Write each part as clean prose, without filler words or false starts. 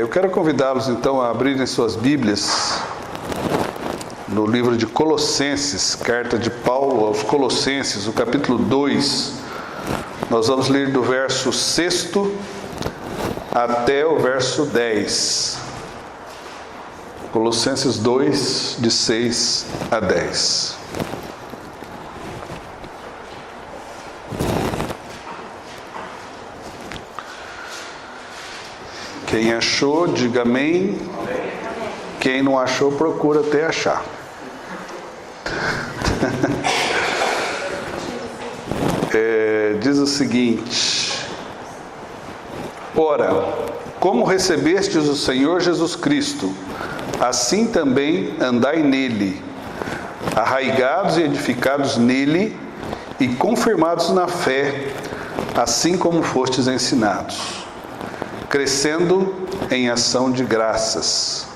Eu quero convidá-los então a abrirem suas Bíblias no livro de Colossenses, carta de Paulo aos Colossenses, o capítulo 2. Nós vamos ler do verso 6 até o verso 10. Colossenses 2, de 6 a 10. Quem achou, diga amém. Quem não achou, procura até achar. Diz o seguinte: ora, como recebestes o Senhor Jesus Cristo, assim também andai nele, arraigados e edificados nele e confirmados na fé, assim como fostes ensinados, crescendo em ação de graças.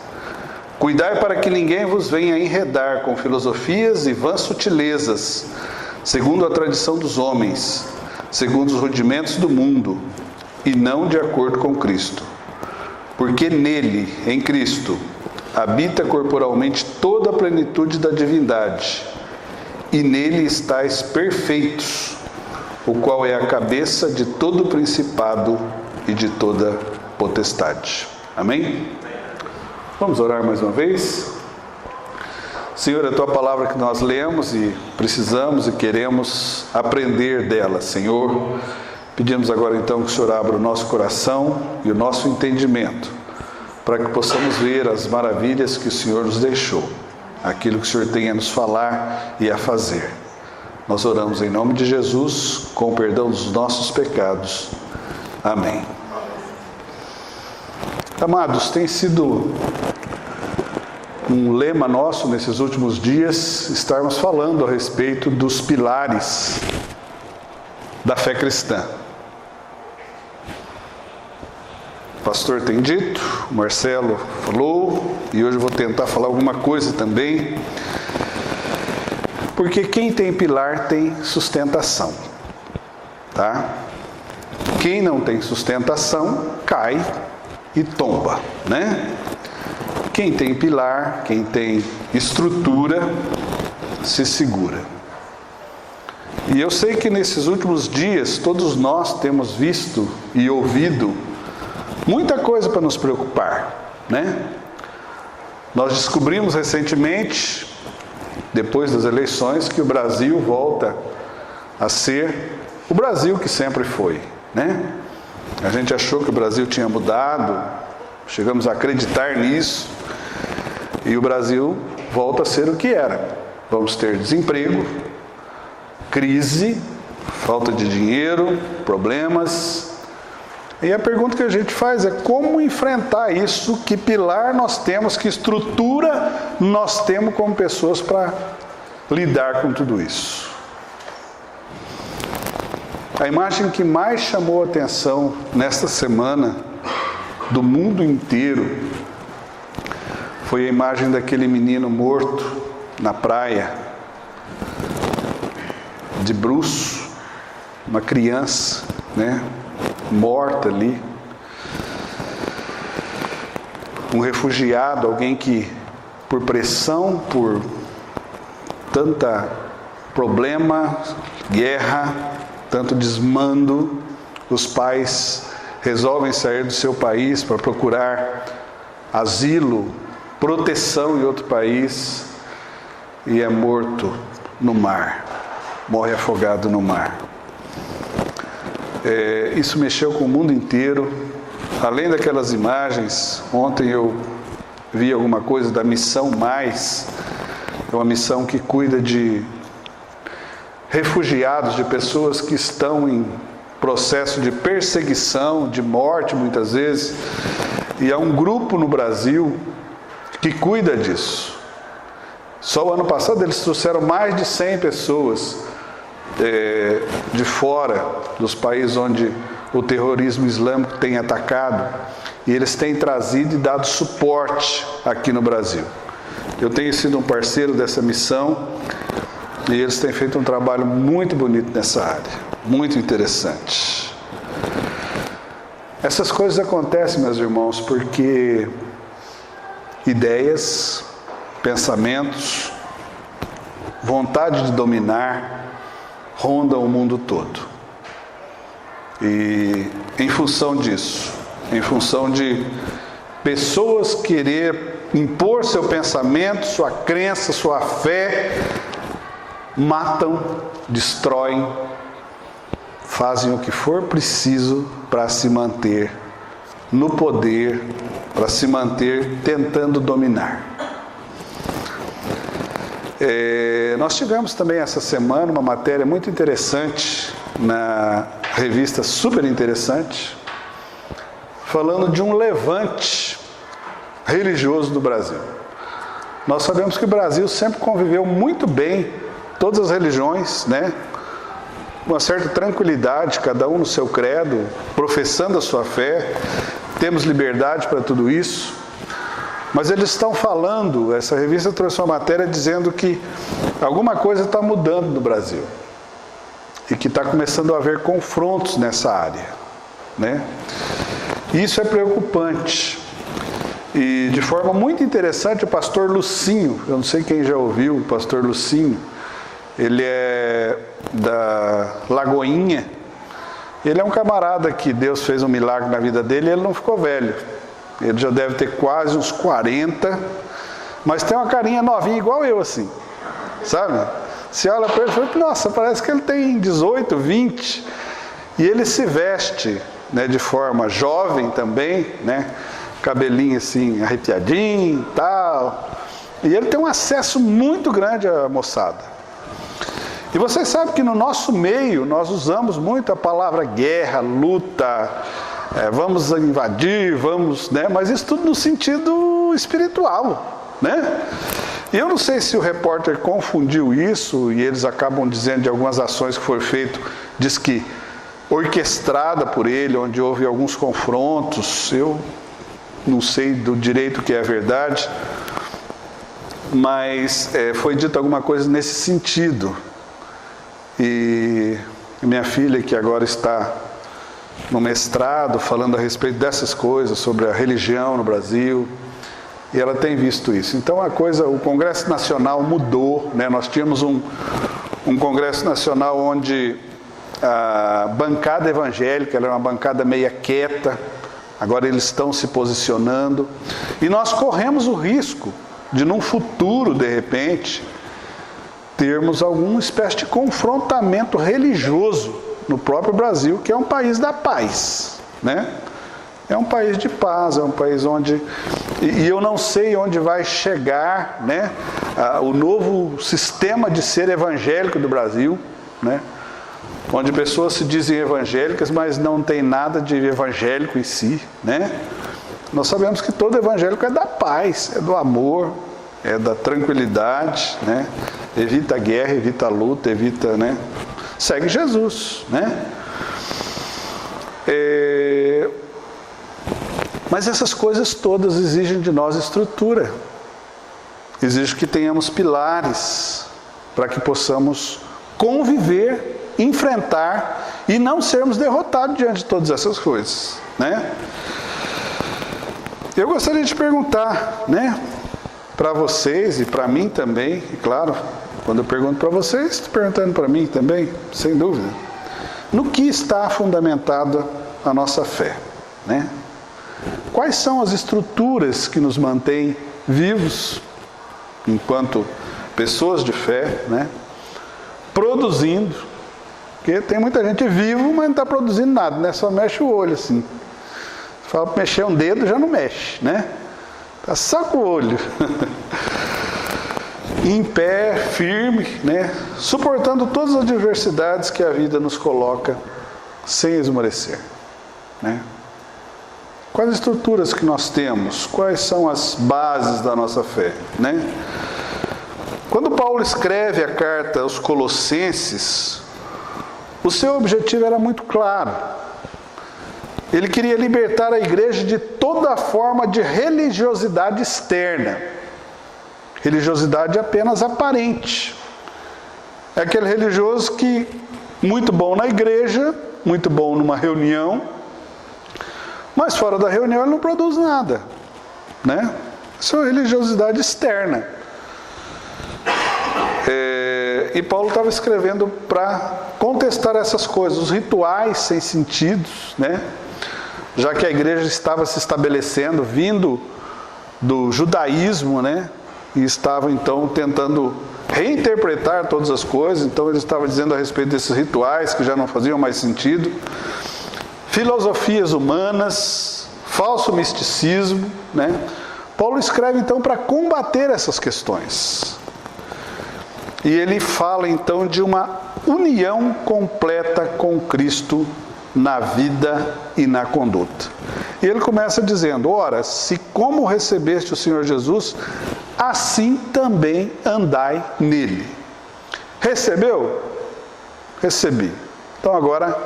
Cuidai para que ninguém vos venha enredar com filosofias e vãs sutilezas, segundo a tradição dos homens, segundo os rudimentos do mundo, e não de acordo com Cristo. Porque nele, em Cristo, habita corporalmente toda a plenitude da divindade, e nele estáis perfeitos, o qual é a cabeça de todo principado e de toda potestade. Amém? Vamos orar mais uma vez? Senhor, é a Tua palavra que nós lemos e precisamos e queremos aprender dela, Senhor. Pedimos agora então que o Senhor abra o nosso coração e o nosso entendimento, para que possamos ver as maravilhas que o Senhor nos deixou, aquilo que o Senhor tem a nos falar e a fazer. Nós oramos em nome de Jesus, com o perdão dos nossos pecados. Amém. Amados, tem sido um lema nosso nesses últimos dias estarmos falando a respeito dos pilares da fé cristã. O pastor tem dito, o Marcelo falou, e hoje eu vou tentar falar alguma coisa também, porque quem tem pilar tem sustentação, tá? Quem não tem sustentação cai e tomba, né? Quem tem pilar, quem tem estrutura, se segura. E eu sei que nesses últimos dias, todos nós temos visto e ouvido muita coisa para nos preocupar, né? Nós descobrimos recentemente, depois das eleições, que o Brasil volta a ser o Brasil que sempre foi, né? A gente achou que o Brasil tinha mudado, chegamos a acreditar nisso, e o Brasil volta a ser o que era. Vamos ter desemprego, crise, falta de dinheiro, problemas. E a pergunta que a gente faz é como enfrentar isso, que pilar nós temos, que estrutura nós temos como pessoas para lidar com tudo isso. A imagem que mais chamou a atenção nesta semana do mundo inteiro foi a imagem daquele menino morto na praia, de bruço, uma criança, né, morta ali. Um refugiado, alguém que por pressão, por tanta problema, guerra, tanto desmando, os pais resolvem sair do seu país para procurar asilo, proteção em outro país, e é morto no mar, morre afogado no mar. Isso mexeu com o mundo inteiro. Além daquelas imagens, ontem eu vi alguma coisa da Missão Mais, é uma missão que cuida de refugiados, de pessoas que estão em processo de perseguição, de morte muitas vezes, e há um grupo no Brasil que cuida disso. Só o ano passado eles trouxeram mais de 100 pessoas de fora dos países onde o terrorismo islâmico tem atacado, e eles têm trazido e dado suporte aqui no Brasil. Eu tenho sido um parceiro dessa missão e eles têm feito um trabalho muito bonito nessa área, muito interessante. Essas coisas acontecem, meus irmãos, porque ideias, pensamentos, vontade de dominar rondam o mundo todo. E em função disso, em função de pessoas querer impor seu pensamento, sua crença, sua fé, matam, destroem, fazem o que for preciso para se manter no poder, para se manter tentando dominar. Nós tivemos também essa semana uma matéria muito interessante na revista Super Interessante, falando de um levante religioso do Brasil. Nós sabemos que o Brasil sempre conviveu muito bem, todas as religiões, né? Uma certa tranquilidade, cada um no seu credo, professando a sua fé, temos liberdade para tudo isso. Mas eles estão falando, essa revista trouxe uma matéria dizendo que alguma coisa está mudando no Brasil e que está começando a haver confrontos nessa área, né? Isso é preocupante. E de forma muito interessante, o pastor Lucinho, eu não sei quem já ouviu o pastor Lucinho, ele é da Lagoinha, ele é um camarada que Deus fez um milagre na vida dele e ele não ficou velho. Ele já deve ter quase uns 40, mas tem uma carinha novinha igual eu assim, sabe? Você olha para ele e fala, nossa, parece que ele tem 18, 20, e ele se veste, né, de forma jovem também, né? Cabelinho assim, arrepiadinho e tal, e ele tem um acesso muito grande à moçada. E vocês sabem que no nosso meio nós usamos muito a palavra guerra, luta, vamos invadir, vamos, né? Mas isso tudo no sentido espiritual, né? E eu não sei se o repórter confundiu isso e eles acabam dizendo de algumas ações que foram feitas, diz que orquestrada por ele, onde houve alguns confrontos, eu não sei do direito que é a verdade, mas foi dito alguma coisa nesse sentido. E minha filha, que agora está no mestrado, falando a respeito dessas coisas, sobre a religião no Brasil, e ela tem visto isso. Então o Congresso Nacional mudou, né? Nós tínhamos um Congresso Nacional onde a bancada evangélica, ela era uma bancada meia quieta, agora eles estão se posicionando, e nós corremos o risco de num futuro, de repente, termos alguma espécie de confrontamento religioso no próprio Brasil, que é um país da paz, né? É um país de paz, é um país onde... E eu não sei onde vai chegar, né, o novo sistema de ser evangélico do Brasil, né? Onde pessoas se dizem evangélicas, mas não tem nada de evangélico em si, né? Nós sabemos que todo evangélico é da paz, é do amor, é da tranquilidade, né? Evita a guerra, evita a luta, evita, né? Segue Jesus, né? Mas essas coisas todas exigem de nós estrutura. Exigem que tenhamos pilares para que possamos conviver, enfrentar e não sermos derrotados diante de todas essas coisas, né? Eu gostaria de perguntar, né, para vocês e para mim também, e claro, quando eu pergunto para vocês, estou perguntando para mim também, sem dúvida. No que está fundamentada a nossa fé, né? Quais são as estruturas que nos mantêm vivos, enquanto pessoas de fé, né? Produzindo, porque tem muita gente viva, mas não está produzindo nada, né? Só mexe o olho assim. Fala para mexer um dedo, já não mexe, né? Está só com o olho. Em pé, firme, né? Suportando todas as adversidades que a vida nos coloca, sem esmorecer, né? Quais estruturas que nós temos? Quais são as bases da nossa fé, né? Quando Paulo escreve a carta aos Colossenses, o seu objetivo era muito claro. Ele queria libertar a igreja de toda forma de religiosidade externa. Religiosidade apenas aparente. É aquele religioso que, muito bom na igreja, muito bom numa reunião, Mas fora da reunião ele não produz nada, né? Isso é religiosidade externa. E Paulo estava escrevendo para contestar essas coisas, os rituais sem sentidos, né? Já que a igreja estava se estabelecendo, vindo do judaísmo, né? E estava então tentando reinterpretar todas as coisas. Então ele estava dizendo a respeito desses rituais que já não faziam mais sentido, filosofias humanas, falso misticismo, né? Paulo escreve então para combater essas questões. E ele fala então de uma união completa com Cristo na vida e na conduta. E ele começa dizendo: ora, se como recebeste o Senhor Jesus, assim também andai nele. Recebeu? Recebi. Então agora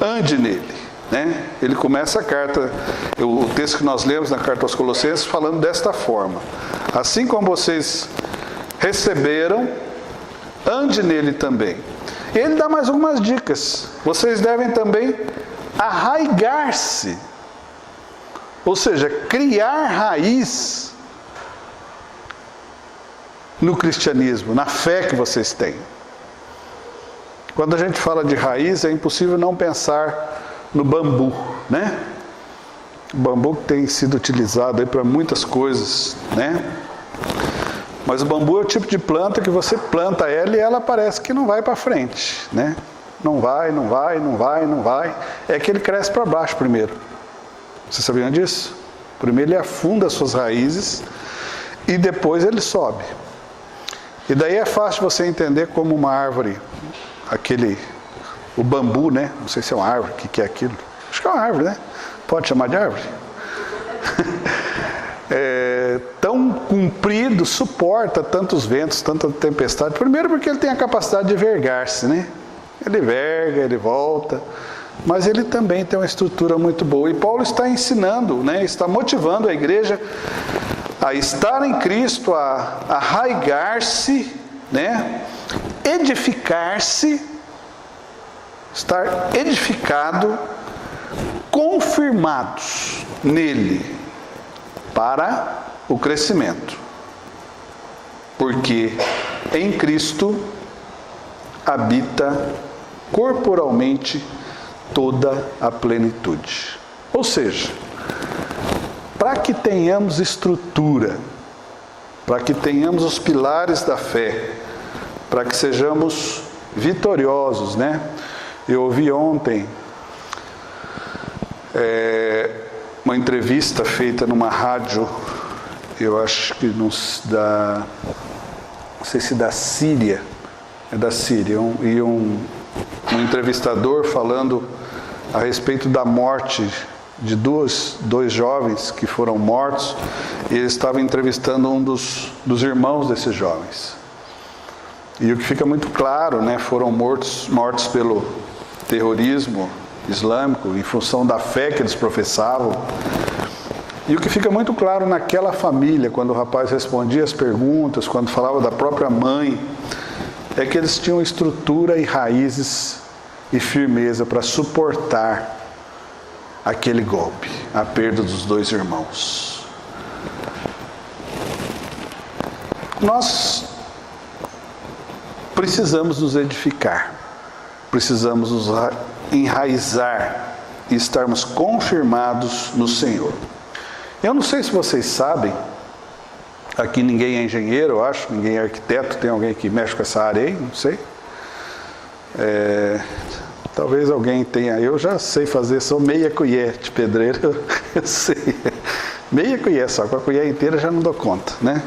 ande nele, né? Ele começa a carta, o texto que nós lemos na carta aos Colossenses, falando desta forma: assim como vocês receberam, ande nele também. Ele dá mais algumas dicas. Vocês devem também arraigar-se, ou seja, criar raiz no cristianismo, na fé que vocês têm. Quando a gente fala de raiz, é impossível não pensar no bambu, né? O bambu que tem sido utilizado aí para muitas coisas, né? Mas o bambu é o tipo de planta que você planta ela e ela parece que não vai para frente, né? Não vai. É que ele cresce para baixo primeiro. Vocês sabiam disso? Primeiro ele afunda as suas raízes e depois ele sobe. E daí é fácil você entender como uma árvore, o bambu, né? Não sei se é uma árvore, o que é aquilo? Acho que é uma árvore, né? Pode chamar de árvore? Tão comprido, suporta tantos ventos, tanta tempestade. Primeiro porque ele tem a capacidade de vergar-se, né? Ele verga, ele volta, mas ele também tem uma estrutura muito boa. E Paulo está ensinando, né? Está motivando a igreja a estar em Cristo, a arraigar-se, né? Edificar-se, estar edificado, confirmados nele, para o crescimento, porque em Cristo habita corporalmente toda a plenitude. Ou seja, para que tenhamos estrutura, para que tenhamos os pilares da fé, para que sejamos vitoriosos, né? Eu ouvi ontem uma entrevista feita numa rádio, eu acho que não sei se da Síria, é da Síria, e um entrevistador falando a respeito da morte de dois jovens que foram mortos, e ele estava entrevistando um dos irmãos desses jovens. E o que fica muito claro, né, foram mortos pelo terrorismo islâmico, em função da fé que eles professavam. E o que fica muito claro naquela família, quando o rapaz respondia as perguntas, quando falava da própria mãe, é que eles tinham estrutura e raízes e firmeza para suportar aquele golpe, a perda dos dois irmãos. Nós precisamos nos edificar, precisamos nos enraizar e estarmos confirmados no Senhor. Eu não sei se vocês sabem, aqui ninguém é engenheiro, eu acho, ninguém é arquiteto, tem alguém que mexe com essa área aí, não sei. Talvez alguém tenha, eu já sei fazer, sou meia colher de pedreiro, eu sei. Meia colher só, com a colher inteira já não dou conta, né?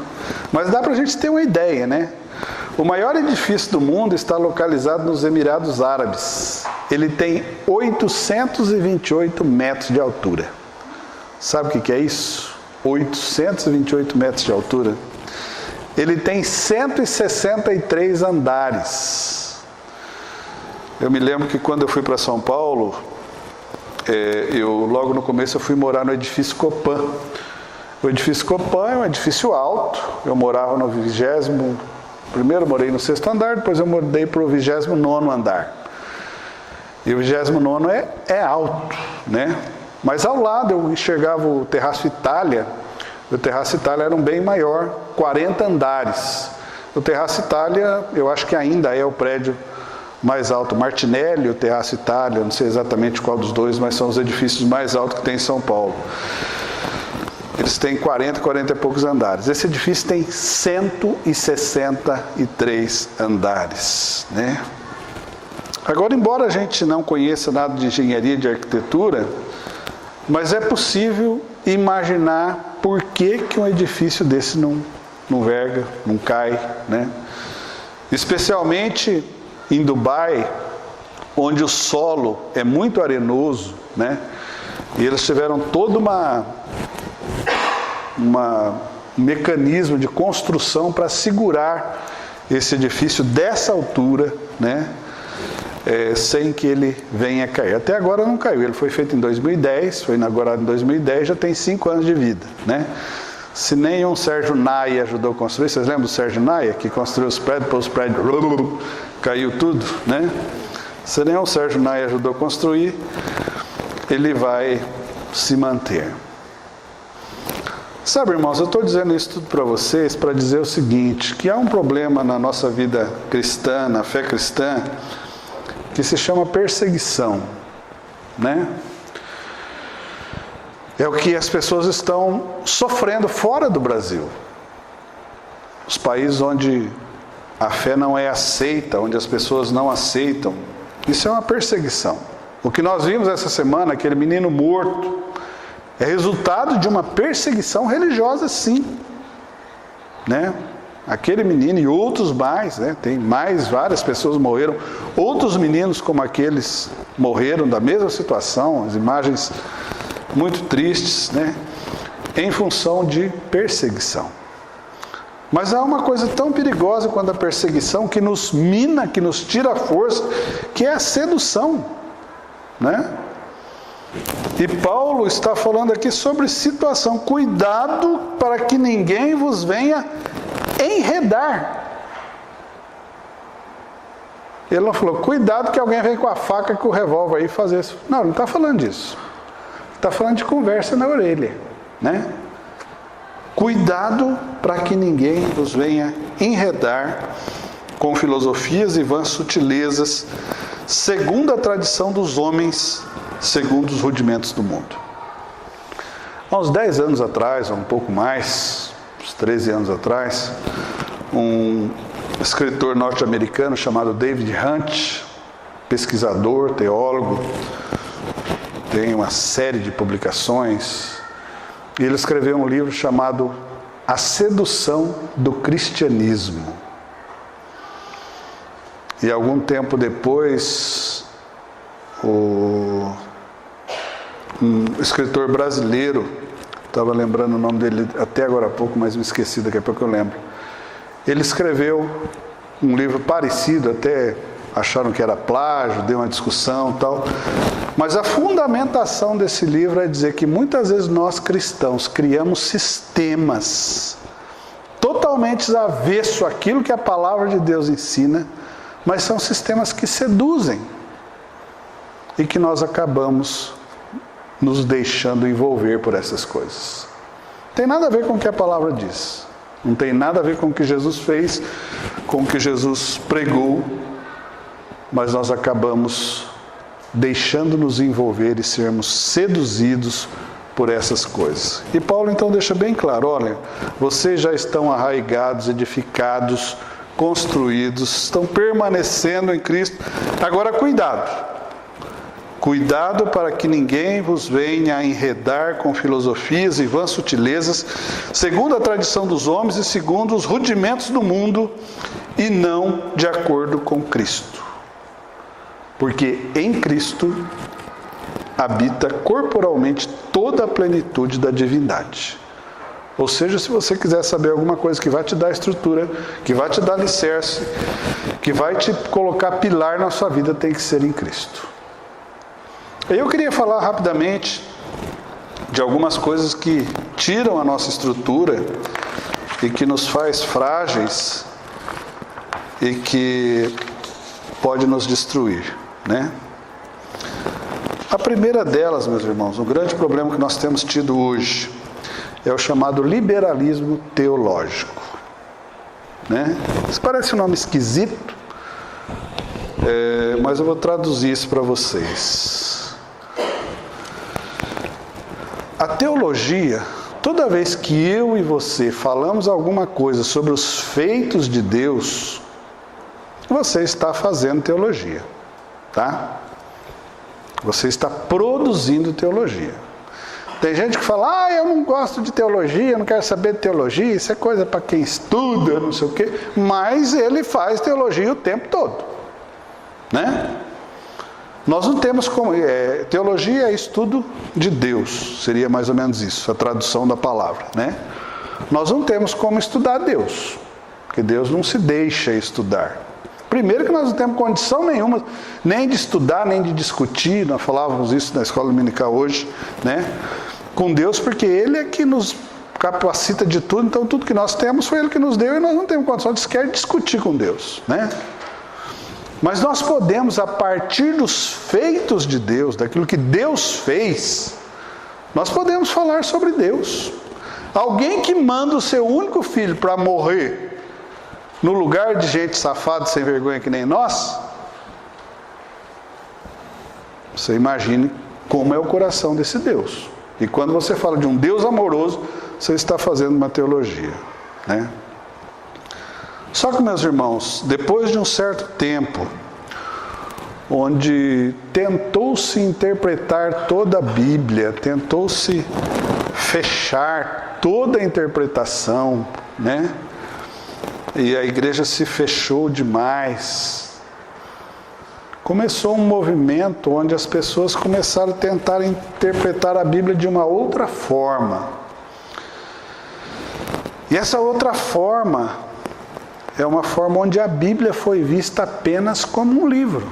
Mas dá pra gente ter uma ideia, né? O maior edifício do mundo está localizado nos Emirados Árabes. Ele tem 828 metros de altura. Sabe o que é isso? 828 metros de altura. Ele tem 163 andares. Eu me lembro que quando eu fui para São Paulo, logo no começo eu fui morar no edifício Copan. O edifício Copan é um edifício alto. Eu morava no 20º, primeiro eu morei no 6º andar, depois eu mudei para o 29º andar. E o 29º é alto, né? Mas ao lado eu enxergava o Terraço Itália. O Terraço Itália era um bem maior, 40 andares. O Terraço Itália, eu acho que ainda é o prédio mais alto. Martinelli, o Terraço Itália, não sei exatamente qual dos dois, mas são os edifícios mais altos que tem em São Paulo. Eles têm 40 e poucos andares. Esse edifício tem 163 andares, né? Agora, embora a gente não conheça nada de engenharia e de arquitetura, mas é possível imaginar por que um edifício desse não verga, não cai, né? Especialmente em Dubai, onde o solo é muito arenoso, né? E eles tiveram todo um mecanismo de construção para segurar esse edifício dessa altura, né? Sem que ele venha a cair. Até agora não caiu. Ele foi feito em 2010, foi inaugurado em 2010, já tem 5 anos de vida, né? Se nenhum Sérgio Naia ajudou a construir, vocês lembram do Sérgio Naia, que construiu os prédios, depois os prédios caiu tudo, né? Se nenhum Sérgio Naia ajudou a construir, ele vai se manter. Sabe, irmãos, eu estou dizendo isso tudo para vocês para dizer o seguinte, que há um problema na nossa vida cristã, na fé cristã, que se chama perseguição, né? É o que as pessoas estão sofrendo fora do Brasil. Os países onde a fé não é aceita, onde as pessoas não aceitam, isso é uma perseguição. O que nós vimos essa semana, aquele menino morto, é resultado de uma perseguição religiosa, sim, né? Aquele menino e outros mais, né? Tem mais, várias pessoas morreram. Outros meninos como aqueles morreram da mesma situação, as imagens muito tristes, né? Em função de perseguição. Mas há uma coisa tão perigosa quanto a perseguição, que nos mina, que nos tira a força, que é a sedução, né? E Paulo está falando aqui sobre situação. Cuidado para que ninguém vos venha enredar. Ele não falou, cuidado que alguém vem com a faca e com o revólver aí fazer isso. Não, ele não está falando disso. Está falando de conversa na orelha, né? Cuidado para que ninguém vos venha enredar com filosofias e vãs sutilezas, segundo a tradição dos homens, segundo os rudimentos do mundo. Há uns 10 anos atrás, ou um pouco mais, uns 13 anos atrás, um escritor norte-americano chamado David Hunt, pesquisador, teólogo, tem uma série de publicações, e ele escreveu um livro chamado A Sedução do Cristianismo. E algum tempo depois, um escritor brasileiro, estava lembrando o nome dele até agora há pouco, mas me esqueci, daqui a pouco eu lembro. Ele escreveu um livro parecido, até acharam que era plágio, deu uma discussão e tal. Mas a fundamentação desse livro é dizer que muitas vezes nós cristãos criamos sistemas totalmente avesso àquilo que a palavra de Deus ensina, mas são sistemas que seduzem e que nós acabamos nos deixando envolver por essas coisas. Não tem nada a ver com o que a palavra diz. Não tem nada a ver com o que Jesus fez, com o que Jesus pregou, mas nós acabamos deixando-nos envolver e sermos seduzidos por essas coisas. E Paulo então deixa bem claro, olha, vocês já estão arraigados, edificados, construídos, estão permanecendo em Cristo. Agora cuidado. Cuidado para que ninguém vos venha a enredar com filosofias e vãs sutilezas, segundo a tradição dos homens e segundo os rudimentos do mundo, e não de acordo com Cristo. Porque em Cristo habita corporalmente toda a plenitude da divindade. Ou seja, se você quiser saber alguma coisa que vai te dar estrutura, que vai te dar alicerce, que vai te colocar pilar na sua vida, tem que ser em Cristo. Eu queria falar rapidamente de algumas coisas que tiram a nossa estrutura e que nos faz frágeis e que pode nos destruir, né? A primeira delas, meus irmãos, o grande problema que nós temos tido hoje é o chamado liberalismo teológico. Né? Isso parece um nome esquisito, mas eu vou traduzir isso para vocês. A teologia, toda vez que eu e você falamos alguma coisa sobre os feitos de Deus, você está fazendo teologia, tá? Você está produzindo teologia. Tem gente que fala, eu não gosto de teologia, eu não quero saber de teologia, isso é coisa para quem estuda, não sei o quê, mas ele faz teologia o tempo todo, né? Nós não temos como... teologia é estudo de Deus, seria mais ou menos isso, a tradução da palavra, né? Nós não temos como estudar Deus, porque Deus não se deixa estudar. Primeiro que nós não temos condição nenhuma, nem de estudar, nem de discutir, nós falávamos isso na escola dominical hoje, né? Com Deus, porque Ele é que nos capacita de tudo, então tudo que nós temos foi Ele que nos deu e nós não temos condição de sequer discutir com Deus, né? Mas nós podemos, a partir dos feitos de Deus, daquilo que Deus fez, nós podemos falar sobre Deus. Alguém que manda o seu único filho para morrer no lugar de gente safada, sem vergonha que nem nós, você imagine como é o coração desse Deus. E quando você fala de um Deus amoroso, você está fazendo uma teologia, né? Só que, meus irmãos, depois de um certo tempo, onde tentou-se interpretar toda a Bíblia, tentou-se fechar toda a interpretação, né? E a igreja se fechou demais. Começou um movimento onde as pessoas começaram a tentar interpretar a Bíblia de uma outra forma. E essa outra forma é uma forma onde a Bíblia foi vista apenas como um livro.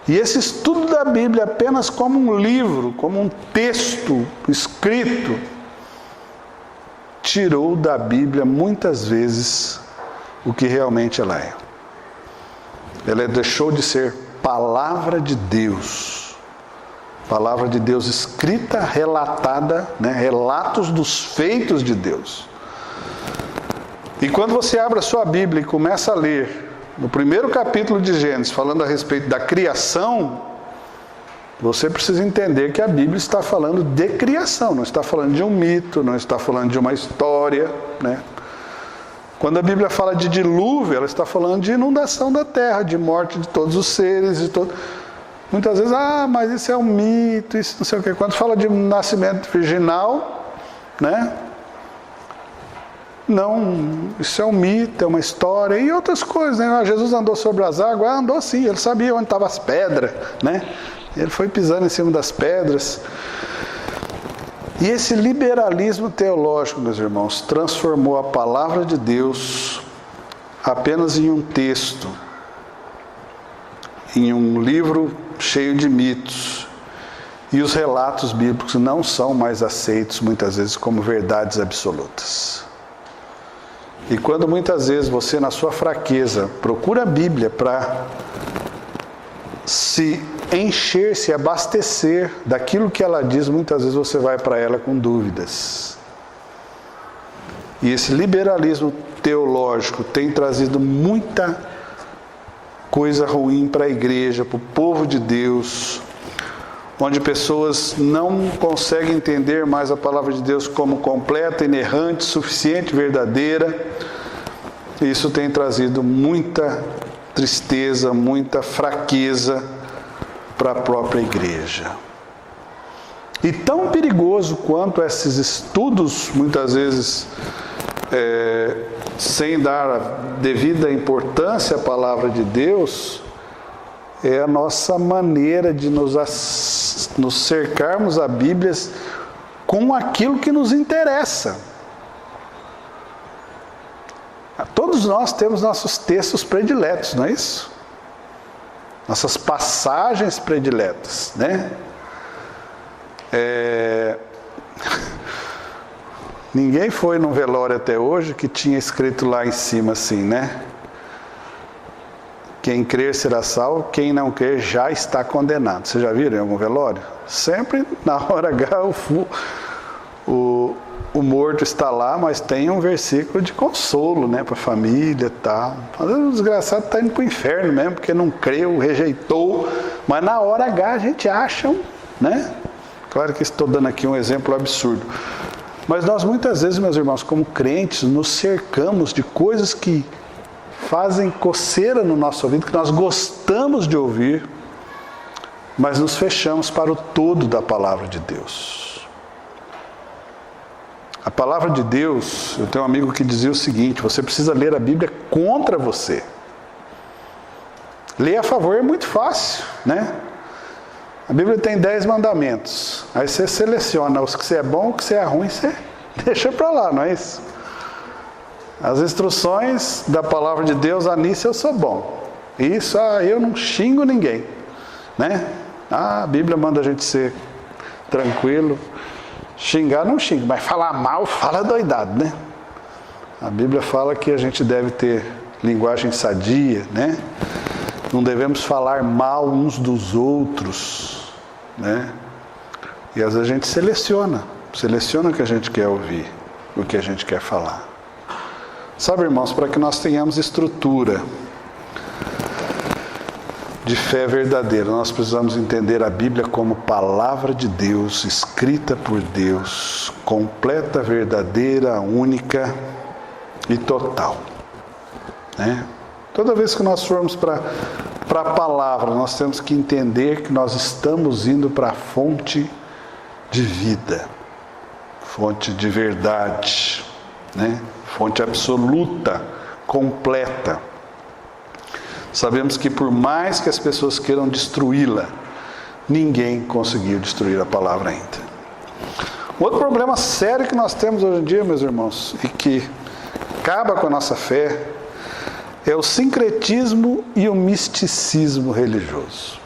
E esse estudo da Bíblia apenas como um livro, como um texto escrito, tirou da Bíblia muitas vezes o que realmente ela é. Ela deixou de ser palavra de Deus. Palavra de Deus escrita, relatada, né? Relatos dos feitos de Deus. E quando você abre a sua Bíblia e começa a ler, no primeiro capítulo de Gênesis, falando a respeito da criação, você precisa entender que a Bíblia está falando de criação, não está falando de um mito, não está falando de uma história, né? Quando a Bíblia fala de dilúvio, ela está falando de inundação da terra, de morte de todos os seres, muitas vezes, mas isso é um mito, isso não sei o quê. Quando fala de nascimento virginal, né? Não, isso é um mito, é uma história e outras coisas, né? Jesus andou sobre as águas, andou sim, ele sabia onde estavam as pedras, né? Ele foi pisando em cima das pedras. E esse liberalismo teológico, meus irmãos, transformou a palavra de Deus apenas em um texto, em um livro cheio de mitos. E os relatos bíblicos não são mais aceitos, muitas vezes, como verdades absolutas. E quando muitas vezes você, na sua fraqueza, procura a Bíblia para se encher, se abastecer daquilo que ela diz, muitas vezes você vai para ela com dúvidas. E esse liberalismo teológico tem trazido muita coisa ruim para a igreja, para o povo de Deus, onde pessoas não conseguem entender mais a palavra de Deus como completa, inerrante, suficiente, verdadeira. E isso tem trazido muita tristeza, muita fraqueza para a própria igreja. E tão perigoso quanto esses estudos, muitas vezes, sem dar a devida importância à palavra de Deus, é a nossa maneira de nos cercarmos a Bíblia com aquilo que nos interessa. Todos nós temos nossos textos prediletos, não é isso? Nossas passagens prediletas, né? Ninguém foi num velório até hoje que tinha escrito lá em cima assim, né? Quem crer será salvo, quem não crer já está condenado. Vocês já viram em algum velório? Sempre na hora H o morto está lá, mas tem um versículo de consolo, né, para a família e tal. Às vezes o desgraçado está indo para o inferno mesmo, porque não creu, rejeitou, mas na hora H a gente acha, né? Claro que estou dando aqui um exemplo absurdo. Mas nós muitas vezes, meus irmãos, como crentes, nos cercamos de coisas que fazem coceira no nosso ouvido, que nós gostamos de ouvir, mas nos fechamos para o todo da palavra de Deus. A palavra de Deus, eu tenho um amigo que dizia o seguinte: você precisa ler a Bíblia contra você. Ler a favor é muito fácil, né? A Bíblia tem 10 mandamentos. Aí você seleciona os que você é bom, os que você é ruim, você deixa para lá, não é isso? As instruções da palavra de Deus, nisso eu sou bom. Isso, eu não xingo ninguém, né? A Bíblia manda a gente ser tranquilo. Xingar não xinga, mas falar mal, fala doidado, né? A Bíblia fala que a gente deve ter linguagem sadia, né? Não devemos falar mal uns dos outros, né? E às vezes a gente seleciona o que a gente quer ouvir, o que a gente quer falar. Sabe, irmãos, para que nós tenhamos estrutura de fé verdadeira, nós precisamos entender a Bíblia como palavra de Deus, escrita por Deus, completa, verdadeira, única e total, né? Toda vez que nós formos para a palavra, nós temos que entender que nós estamos indo para a fonte de vida, fonte de verdade, né? Fonte absoluta, completa. Sabemos que por mais que as pessoas queiram destruí-la, ninguém conseguiu destruir a palavra ainda. Outro problema sério que nós temos hoje em dia, meus irmãos, e que acaba com a nossa fé, é o sincretismo e o misticismo religioso.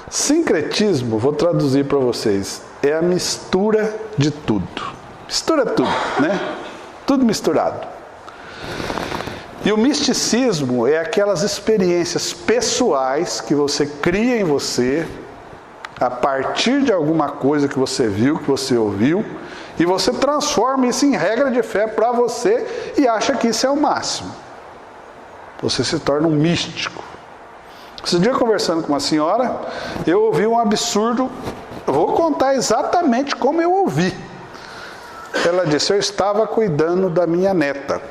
Sincretismo, vou traduzir para vocês, é a mistura de tudo. Mistura tudo, né? Tudo misturado. E o misticismo é aquelas experiências pessoais que você cria em você a partir de alguma coisa que você viu, que você ouviu, e você transforma isso em regra de fé para você e acha que isso é o máximo. Você se torna um místico. Esse dia, conversando com uma senhora, eu ouvi um absurdo. Eu vou contar exatamente como eu ouvi. Ela disse: eu estava cuidando da minha neta.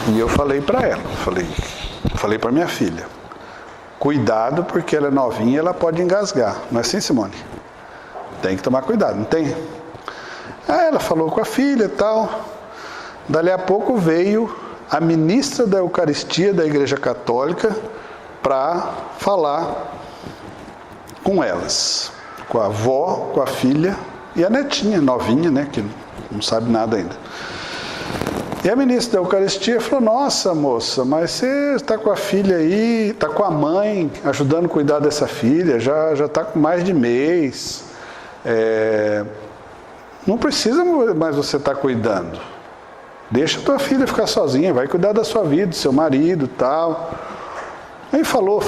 E eu falei para ela, falei para minha filha: cuidado, porque ela é novinha e ela pode engasgar. Não é assim, Simone? Tem que tomar cuidado, não tem? Aí ela falou com a filha e tal. Dali a pouco veio a ministra da Eucaristia da Igreja Católica para falar com elas, com a avó, com a filha e a netinha, novinha, né, que não sabe nada ainda. E a ministra da Eucaristia falou: nossa, moça, mas você está com a filha aí, está com a mãe ajudando a cuidar dessa filha, já está com mais de mês, não precisa mais você estar cuidando. Deixa a tua filha ficar sozinha, vai cuidar da sua vida, do seu marido e tal. Aí falou.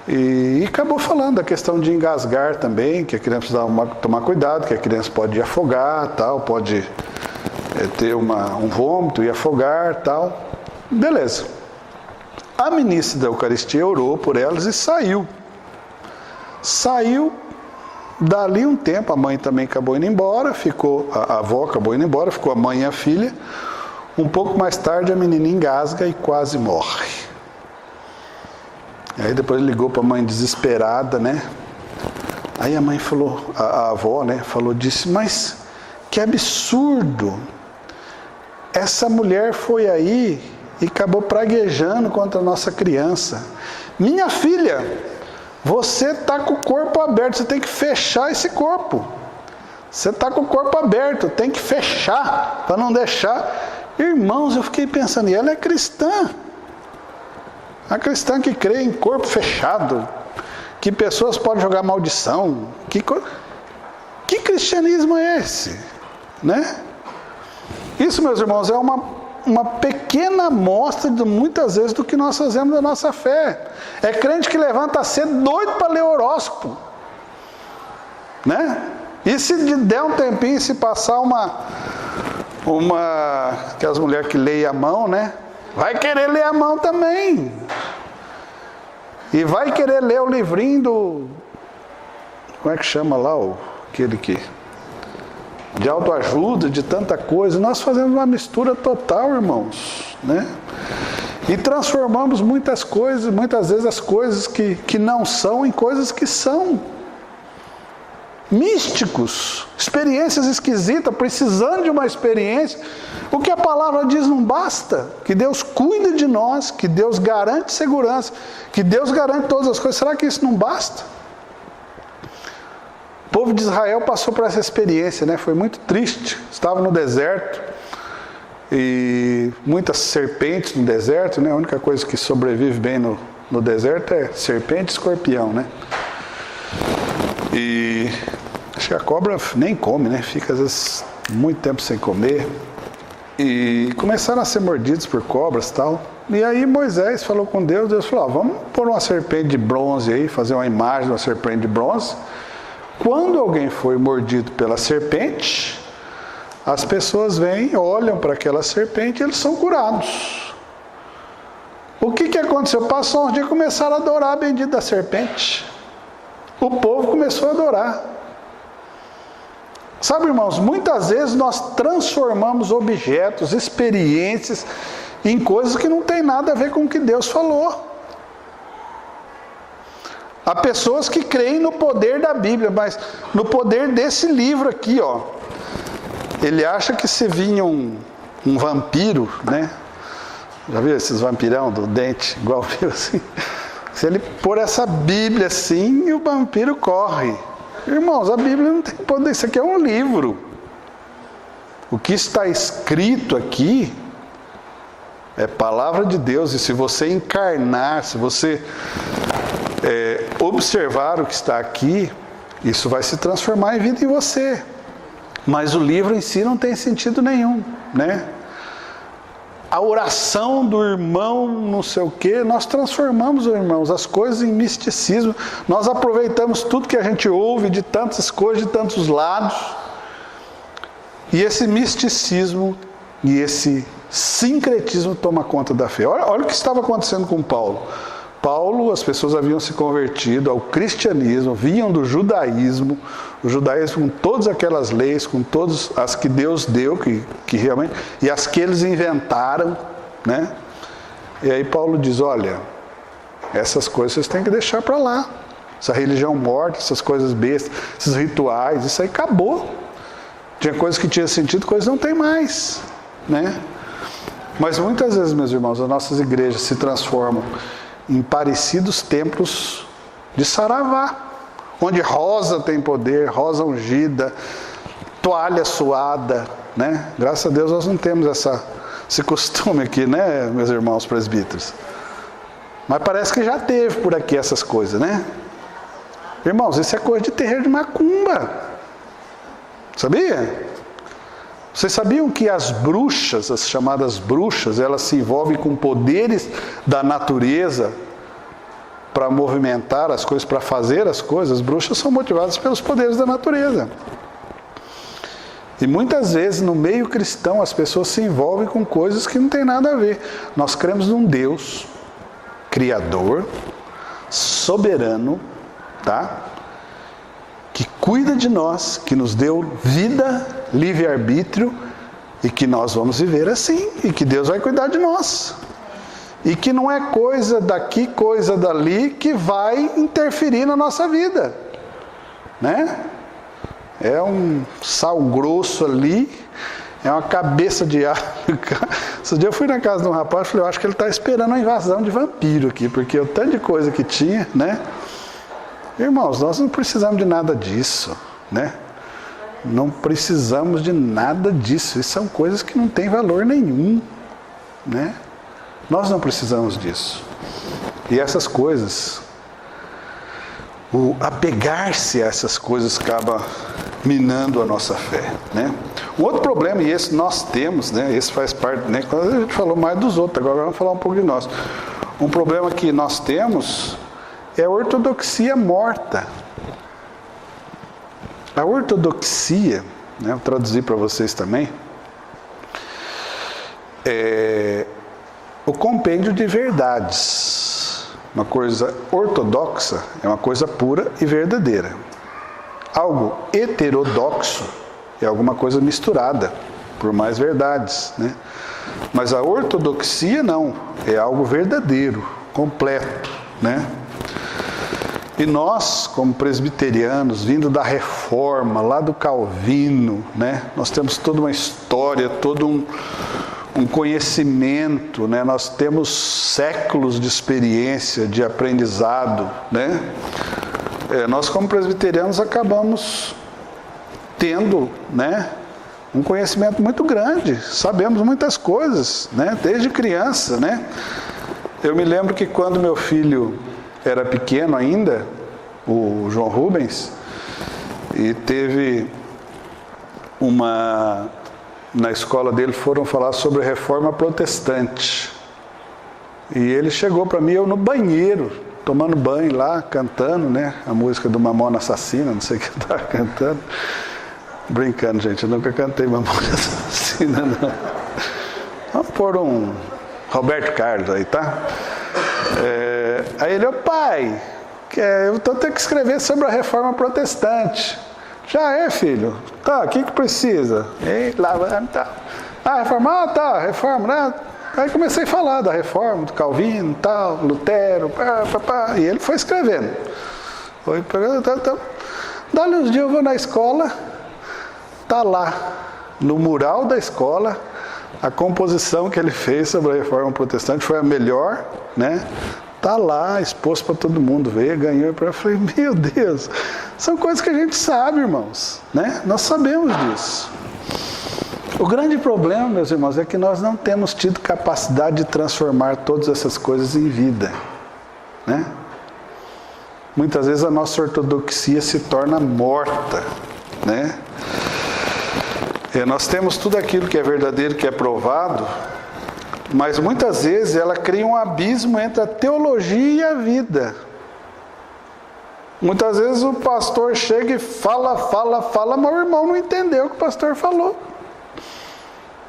E acabou falando da questão de engasgar também, que a criança precisa tomar cuidado, que a criança pode afogar, tal, pode ter um vômito e afogar, tal. Beleza. A ministra da Eucaristia orou por elas e saiu. Dali um tempo, a mãe também acabou indo embora, a avó acabou indo embora, ficou a mãe e a filha. Um pouco mais tarde, a menina engasga e quase morre. Aí depois ligou para a mãe desesperada, né? Aí a mãe falou, a avó, né, disse: mas que absurdo! Essa mulher foi aí e acabou praguejando contra a nossa criança. Minha filha, você está com o corpo aberto, você tem que fechar esse corpo. Você está com o corpo aberto, tem que fechar, para não deixar. Irmãos, eu fiquei pensando, e ela é cristã. A cristã que crê em corpo fechado, que pessoas podem jogar maldição. Que cristianismo é esse? Né? Isso, meus irmãos, uma pequena amostra, muitas vezes, do que nós fazemos da nossa fé. É crente que levanta cedo, doido para ler horóscopo. Né? E se der um tempinho, se passar aquelas mulheres que leem a mão, né? Vai querer ler a mão também. E vai querer ler o livrinho do... Como é que chama lá? Aquele que... De autoajuda, de tanta coisa. Nós fazemos uma mistura total, irmãos. Né? E transformamos muitas coisas, muitas vezes as coisas que não são, em coisas que são. Místicos, experiências esquisitas, precisando de uma experiência. O que a palavra diz não basta. Que Deus cuida de nós, que Deus garante segurança, que Deus garante todas as coisas. Será que isso não basta? O povo de Israel passou por essa experiência, né? Foi muito triste. Estava no deserto e muitas serpentes no deserto, né? A única coisa que sobrevive bem no deserto é serpente e escorpião, né? E acho que a cobra nem come, né? Fica às vezes muito tempo sem comer. E começaram a ser mordidos por cobras e tal. E aí Moisés falou com Deus. Deus falou, vamos pôr uma serpente de bronze aí, fazer uma imagem de uma serpente de bronze. Quando alguém foi mordido pela serpente, as pessoas vêm, olham para aquela serpente e eles são curados. O que aconteceu? Passou uns dias e começaram a adorar a bendita serpente. O povo começou a adorar. Sabe, irmãos, muitas vezes nós transformamos objetos, experiências, em coisas que não tem nada a ver com o que Deus falou. Há pessoas que creem no poder da Bíblia, mas no poder desse livro aqui, ó. Ele acha que se vinha um vampiro, né? Já viu esses vampirão do dente, igual viu assim? Se ele pôr essa Bíblia assim, o vampiro corre. Irmãos, a Bíblia não tem poder, isso aqui é um livro. O que está escrito aqui é palavra de Deus, e se você encarnar, se você observar o que está aqui, isso vai se transformar em vida em você. Mas o livro em si não tem sentido nenhum, né? A oração do irmão, não sei o quê, nós transformamos, irmãos, as coisas em misticismo. Nós aproveitamos tudo que a gente ouve de tantas coisas, de tantos lados. E esse misticismo e esse sincretismo toma conta da fé. Olha o que estava acontecendo com Paulo. Paulo, as pessoas haviam se convertido ao cristianismo, vinham do judaísmo, o judaísmo com todas aquelas leis, com todas as que Deus deu, que realmente, e as que eles inventaram, né? E aí Paulo diz, olha, essas coisas vocês têm que deixar para lá, essa religião morta, essas coisas bestas, esses rituais, isso aí acabou. Tinha coisas que tinham sentido, coisas não tem mais, né? Mas muitas vezes, meus irmãos, as nossas igrejas se transformam em parecidos templos de saravá, onde rosa tem poder, rosa ungida, toalha suada, né? Graças a Deus nós não temos esse costume aqui, né, meus irmãos presbíteros? Mas parece que já teve por aqui essas coisas, né? Irmãos, isso é coisa de terreiro de macumba. Sabia? Vocês sabiam que as bruxas, as chamadas bruxas, elas se envolvem com poderes da natureza para movimentar as coisas, para fazer as coisas? As bruxas são motivadas pelos poderes da natureza. E muitas vezes no meio cristão as pessoas se envolvem com coisas que não tem nada a ver. Nós cremos num Deus criador, soberano, tá? Que cuida de nós, que nos deu vida, livre-arbítrio, e que nós vamos viver assim, e que Deus vai cuidar de nós. E que não é coisa daqui, coisa dali, que vai interferir na nossa vida. Né? É um sal grosso ali, é uma cabeça de ar. Esse dia eu fui na casa de um rapaz e falei, eu acho que ele está esperando uma invasão de vampiro aqui, porque o tanto de coisa que tinha, né? Irmãos, nós não precisamos de nada disso, né? Não precisamos de nada disso. Isso são coisas que não têm valor nenhum, né? Nós não precisamos disso. E essas coisas, o apegar-se a essas coisas acaba minando a nossa fé, né? Um outro problema, e esse nós temos, né? Esse faz parte, né? Quando a gente falou mais dos outros, agora vamos falar um pouco de nós. Um problema que nós temos é a ortodoxia morta. A ortodoxia, né? Vou traduzir para vocês também, é o compêndio de verdades. Uma coisa ortodoxa é uma coisa pura e verdadeira. Algo heterodoxo é alguma coisa misturada por mais verdades, né? Mas a ortodoxia não, é algo verdadeiro, completo, né? E nós, como presbiterianos, vindo da Reforma, lá do Calvino, né? Nós temos toda uma história, todo um conhecimento, né? Nós temos séculos de experiência, de aprendizado, né? Nós, como presbiterianos, acabamos tendo, né, um conhecimento muito grande, sabemos muitas coisas, né? Desde criança, né? Eu me lembro que quando meu filho era pequeno ainda, o João Rubens, e teve na escola dele foram falar sobre a Reforma Protestante. E ele chegou para mim, eu no banheiro, tomando banho lá, cantando, né? A música do Mamona Assassina, não sei o que eu estava cantando. Brincando, gente, eu nunca cantei Mamona Assassina, não. Vamos pôr um Roberto Carlos aí, tá? Aí ele, pai, eu estou tendo que escrever sobre a Reforma Protestante. Já é, filho? Tá, o que precisa? E lá, tá. Reforma? Tá, reforma, né? Aí comecei a falar da reforma, do Calvino, tal, Lutero, e ele foi escrevendo. Foi pegando, Dali uns dias eu vou na escola, tá lá, no mural da escola, a composição que ele fez sobre a Reforma Protestante foi a melhor, né? Tá lá, exposto para todo mundo ver, ganhou. Eu falei, meu Deus, são coisas que a gente sabe, irmãos, né? Nós sabemos disso. O grande problema, meus irmãos, é que nós não temos tido capacidade de transformar todas essas coisas em vida, né? Muitas vezes a nossa ortodoxia se torna morta, né? Nós temos tudo aquilo que é verdadeiro, que é provado, mas muitas vezes ela cria um abismo entre a teologia e a vida. Muitas vezes o pastor chega e fala, mas o irmão não entendeu o que o pastor falou.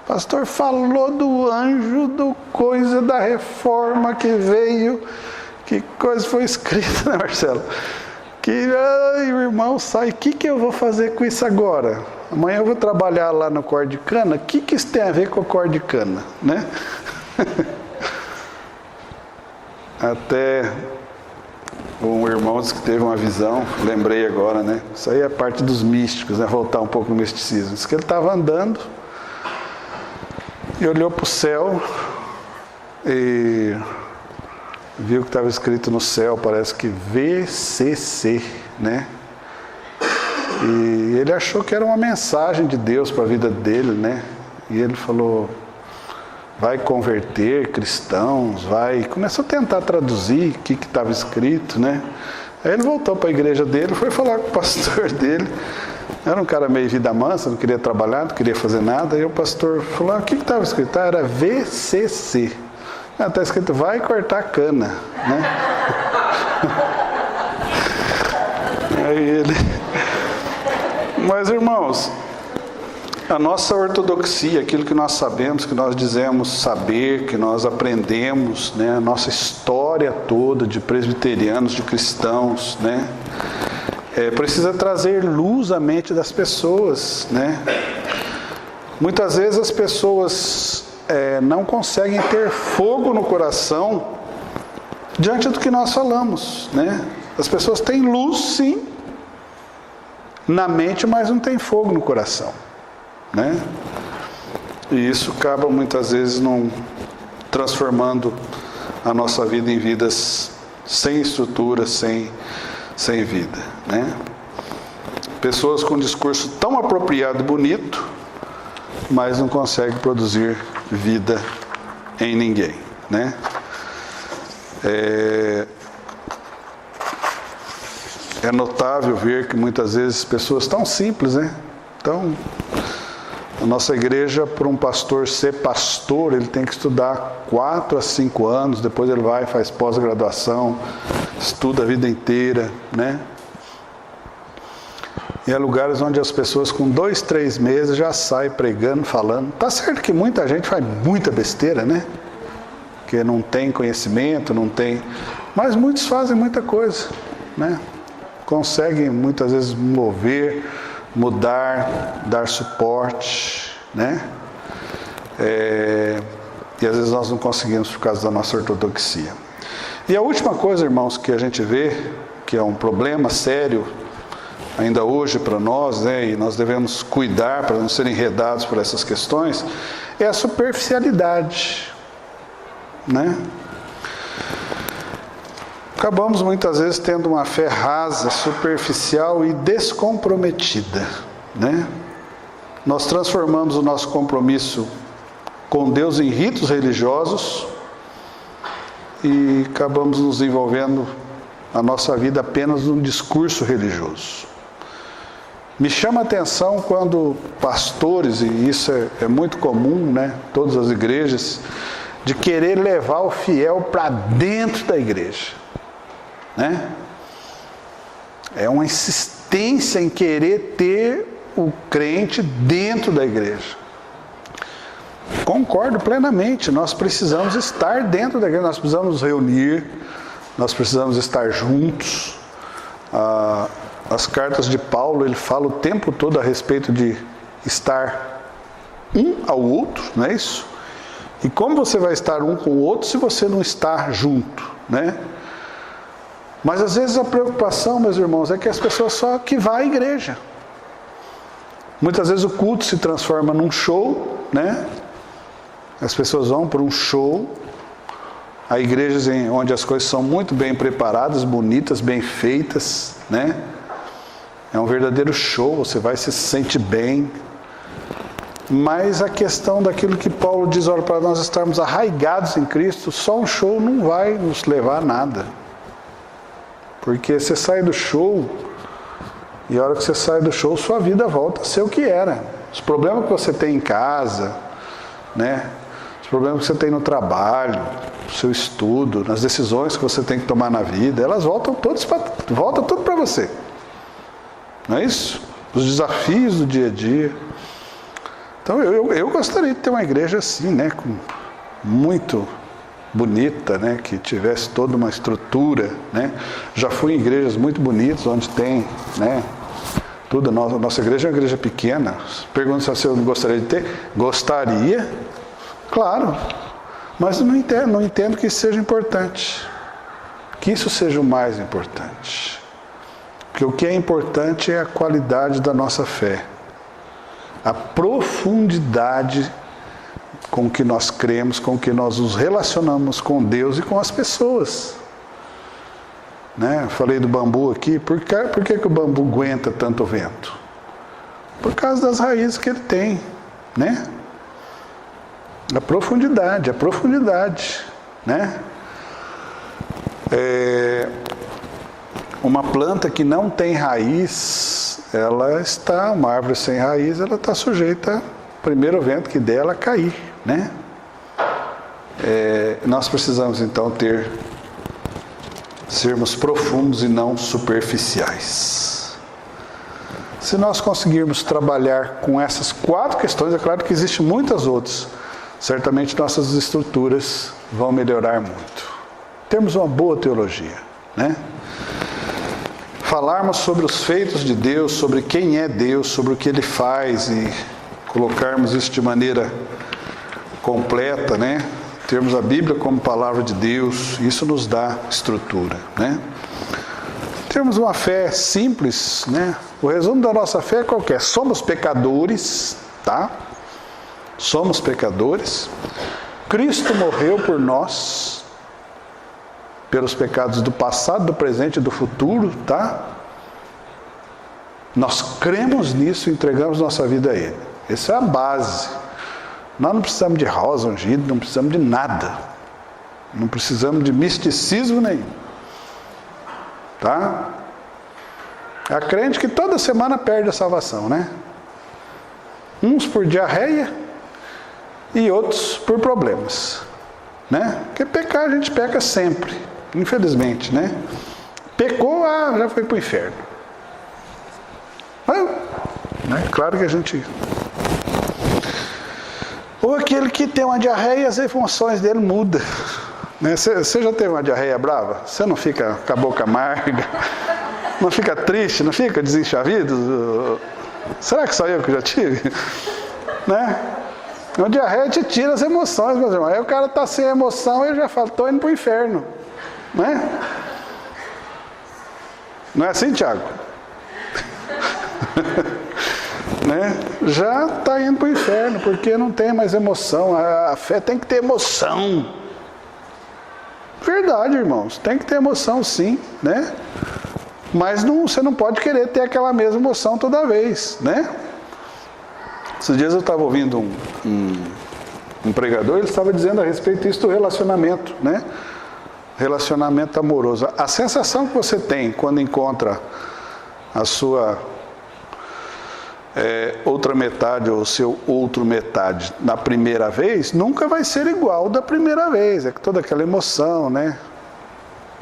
O pastor falou do anjo, do coisa da reforma que veio, que coisa foi escrita, né, Marcelo? Que o irmão sai, o que eu vou fazer com isso agora? Amanhã eu vou trabalhar lá no corte de cana, o que isso tem a ver com o corte de cana, né? Até um irmão disse que teve uma visão, lembrei agora, né? Isso aí é parte dos místicos, né? Voltar um pouco no misticismo. Diz que ele estava andando e olhou para o céu e viu que estava escrito no céu, parece que VCC, né? E ele achou que era uma mensagem de Deus para a vida dele, né? E ele falou, vai converter cristãos, vai... Começou a tentar traduzir o que estava escrito, né? Aí ele voltou para a igreja dele, foi falar com o pastor dele. Era um cara meio vida mansa, não queria trabalhar, não queria fazer nada. Aí o pastor falou, o que estava escrito? Era VCC. Está escrito, vai cortar cana, né? Aí ele... Mas, irmãos, a nossa ortodoxia, aquilo que nós sabemos, que nós dizemos saber, que nós aprendemos, né? A nossa história toda de presbiterianos, de cristãos, né? Precisa trazer luz à mente das pessoas, né? Muitas vezes as pessoas não conseguem ter fogo no coração diante do que nós falamos, né? As pessoas têm luz, sim, na mente, mas não tem fogo no coração, né? E isso acaba muitas vezes transformando a nossa vida em vidas sem estrutura, sem vida, né? Pessoas com um discurso tão apropriado e bonito, mas não conseguem produzir vida em ninguém, né? É notável ver que muitas vezes pessoas tão simples, né? A nossa igreja, para um pastor ser pastor, ele tem que estudar 4 a 5 anos, depois ele vai, faz pós-graduação, estuda a vida inteira, né? E há lugares onde as pessoas com 2, 3 meses já saem pregando, falando. Tá certo que muita gente faz muita besteira, né? Porque não tem conhecimento, não tem... Mas muitos fazem muita coisa, né? Conseguem muitas vezes mover, mudar, dar suporte, né? E às vezes nós não conseguimos por causa da nossa ortodoxia. E a última coisa, irmãos, que a gente vê, que é um problema sério ainda hoje para nós, né, e nós devemos cuidar para não serem enredados por essas questões, é a superficialidade, né? Acabamos muitas vezes tendo uma fé rasa, superficial e descomprometida, né? Nós transformamos o nosso compromisso com Deus em ritos religiosos e acabamos nos envolvendo a nossa vida apenas num discurso religioso. Me chama a atenção quando pastores, e isso é muito comum, né, todas as igrejas, de querer levar o fiel para dentro da igreja, né? É uma insistência em querer ter o crente dentro da igreja. Concordo plenamente, nós precisamos estar dentro da igreja, nós precisamos nos reunir, nós precisamos estar juntos. As cartas de Paulo, ele fala o tempo todo a respeito de estar um ao outro, não é isso? E como você vai estar um com o outro se você não estar junto, né? Mas às vezes a preocupação, meus irmãos, é que as pessoas só que vão à igreja. Muitas vezes o culto se transforma num show, né? As pessoas vão para um show. Há igrejas onde as coisas são muito bem preparadas, bonitas, bem feitas, né? É um verdadeiro show, você vai se sentir bem. Mas a questão daquilo que Paulo diz, olha, para nós estarmos arraigados em Cristo, só um show não vai nos levar a nada. Porque você sai do show, e a hora que você sai do show, sua vida volta a ser o que era. Os problemas que você tem em casa, né? Os problemas que você tem no trabalho, no seu estudo, nas decisões que você tem que tomar na vida, elas voltam tudo para você. Não é isso? Os desafios do dia a dia. Então eu gostaria de ter uma igreja assim, né? Muito bonita, né? Que tivesse toda uma estrutura, né? Já fui em igrejas muito bonitas, onde tem, né? Tudo. Nossa igreja é uma igreja pequena. Pergunta se eu gostaria de ter. Gostaria, claro. Mas não entendo que isso seja importante. Que isso seja o mais importante. Porque o que é importante é a qualidade da nossa fé. A profundidade com que nós cremos, com que nós nos relacionamos com Deus e com as pessoas. Né? Eu falei do bambu aqui. Por que o bambu aguenta tanto vento? Por causa das raízes que ele tem, né? A profundidade, né? Uma planta que não tem raiz, uma árvore sem raiz, ela está sujeita, primeiro vento que der, ela cair, né? Nós precisamos então sermos profundos e não superficiais. Se nós conseguirmos trabalhar com essas 4 questões, é claro que existem muitas outras, certamente nossas estruturas vão melhorar muito. Temos uma boa teologia, né? Falarmos sobre os feitos de Deus, sobre quem é Deus, sobre o que Ele faz e colocarmos isso de maneira completa, né? Termos a Bíblia como palavra de Deus, isso nos dá estrutura, né? Termos uma fé simples, né? O resumo da nossa fé é qualquer. Somos pecadores, tá? Somos pecadores. Cristo morreu por nós, pelos pecados do passado, do presente e do futuro, tá? Nós cremos nisso e entregamos nossa vida a Ele. Essa é a base. Nós não precisamos de rosa ungida, não precisamos de nada. Não precisamos de misticismo nenhum. Tá? Há crente que toda semana perde a salvação, né? Uns por diarreia e outros por problemas, né? Porque pecar a gente peca sempre, infelizmente, né? Pecou, já foi para o inferno. Né? Claro que a gente... Ou aquele que tem uma diarreia, as emoções dele mudam. Né? Você já teve uma diarreia brava? Você não fica com a boca amarga? Não fica triste? Não fica desenchavido? Será que só eu que já tive? Né? A diarreia te tira as emoções, meus irmãos. Aí o cara está sem emoção e já fala, estou indo para o inferno. Né? Não é assim, Tiago? Né? Já está indo para o inferno, porque não tem mais emoção. A fé tem que ter emoção. Verdade, irmãos. Tem que ter emoção, sim, né? Mas você não pode querer ter aquela mesma emoção toda vez, né? Esses dias eu estava ouvindo um pregador, ele estava dizendo a respeito disso do relacionamento, né? Relacionamento amoroso. A sensação que você tem quando encontra a sua outra metade ou seu outro metade na primeira vez, nunca vai ser igual da primeira vez. É toda aquela emoção, né?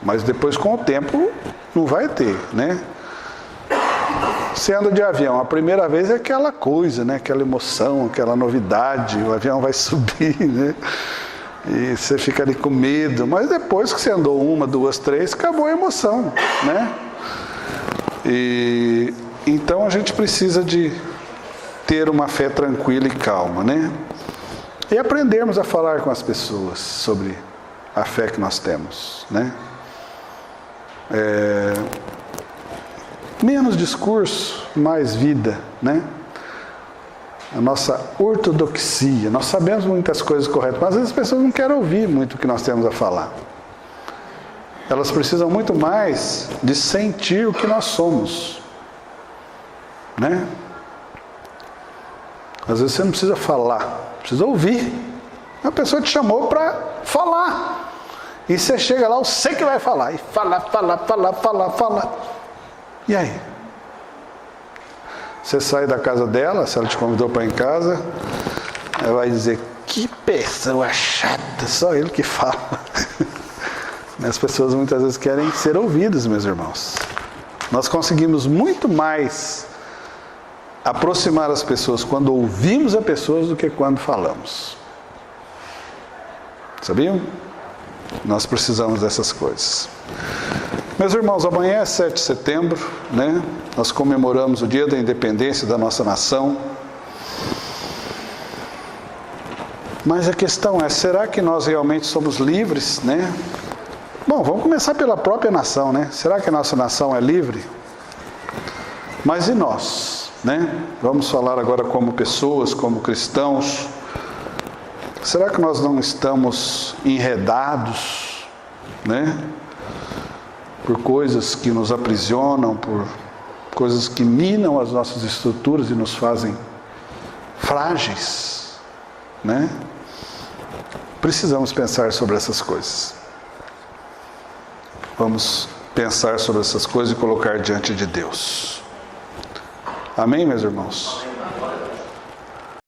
Mas depois, com o tempo, não vai ter, né? Você anda de avião, a primeira vez é aquela coisa, né? Aquela emoção, aquela novidade, o avião vai subir, né? E você fica ali com medo, mas depois que você andou 1, 2, 3, acabou a emoção, né? E então a gente precisa de ter uma fé tranquila e calma, né? E aprendermos a falar com as pessoas sobre a fé que nós temos, né? Menos discurso, mais vida, né? A nossa ortodoxia. Nós sabemos muitas coisas corretas, mas às vezes as pessoas não querem ouvir muito o que nós temos a falar. Elas precisam muito mais de sentir o que nós somos, né? Às vezes você não precisa falar, precisa ouvir. A pessoa te chamou para falar. E você chega lá, eu sei que vai falar. E fala. E aí? Você sai da casa dela, se ela te convidou para ir em casa, ela vai dizer, que pessoa chata, só ele que fala. As pessoas muitas vezes querem ser ouvidas, meus irmãos. Nós conseguimos muito mais aproximar as pessoas quando ouvimos as pessoas do que quando falamos. Sabiam? Nós precisamos dessas coisas. Meus irmãos, amanhã é 7 de setembro, né? Nós comemoramos o dia da independência da nossa nação. Mas a questão é, será que nós realmente somos livres, né? Bom, vamos começar pela própria nação, né? Será que a nossa nação é livre? Mas e nós, né? Vamos falar agora como pessoas, como cristãos. Será que nós não estamos enredados, né? Por coisas que nos aprisionam, por coisas que minam as nossas estruturas e nos fazem frágeis, né? Precisamos pensar sobre essas coisas. Vamos pensar sobre essas coisas e colocar diante de Deus. Amém, meus irmãos?